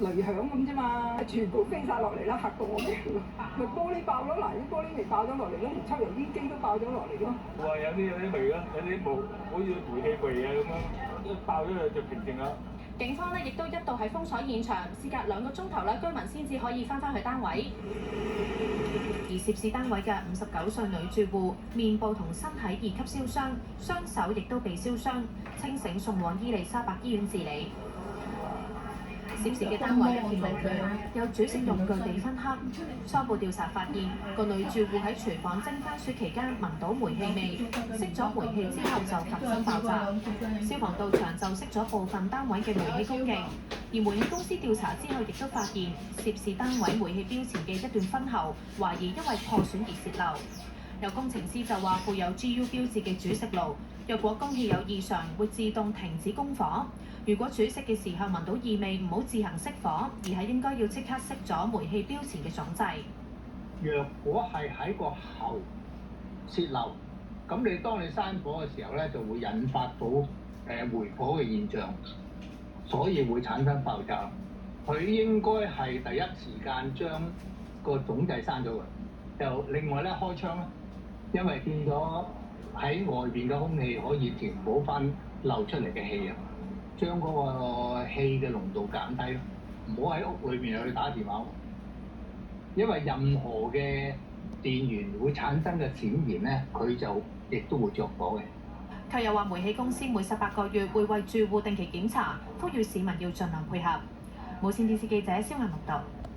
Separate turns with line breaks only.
雷響咁啫嘛，全部飛晒落嚟啦，嚇到我咩？咪玻璃爆咗，嗱啲玻璃咪爆咗落嚟咯，連抽油煙機都爆咗落嚟咯。
話有啲味啦，有啲冇好似煤氣味啊咁樣，一爆咗就平靜啦。
警方咧亦都一度係封鎖現場，事隔2個鐘頭咧，居民先至可以翻去單位。而涉事單位嘅59歲女住戶面部同身體2級燒傷，雙手亦都被燒傷，清醒送往伊利沙伯醫院治理。涉事嘅單位一片狼狽，有煮食用具被燻黑。初步調查發現，個女住戶喺廚房蒸番薯期間聞到煤氣味，熄咗煤氣之後就發生爆炸。消防到場就熄咗部分單位嘅煤氣供應。而煤氣公司調查之後，亦都發現涉事單位煤氣標前嘅一段分喉，懷疑因為破損而洩漏。有工程師就話，附有 GU 標誌嘅煮食爐，若果供氣有異常，會自動停止供火。如果煮食嘅時候聞到異味，唔好自行熄火，而係應該要即刻熄咗煤氣標前嘅總掣。
若果係喺個喉洩漏，咁你當你閂火嘅時候咧，就會引發到回火嘅現象，所以會產生爆炸。佢應該係第一時間將個總掣閂咗佢，就另外咧開窗啦，因為變咗喺外邊嘅空氣可以填補翻漏出嚟嘅氣啊。將嗰個氣嘅濃度減低咯，唔好喺屋裏邊去打電話，因為任何嘅電源會產生嘅閃燃咧，佢就亦都會着火嘅。
佢又話，煤氣公司每18個月會為住戶定期檢查，呼籲市民要盡量配合。無線電視記者蕭藝木報道。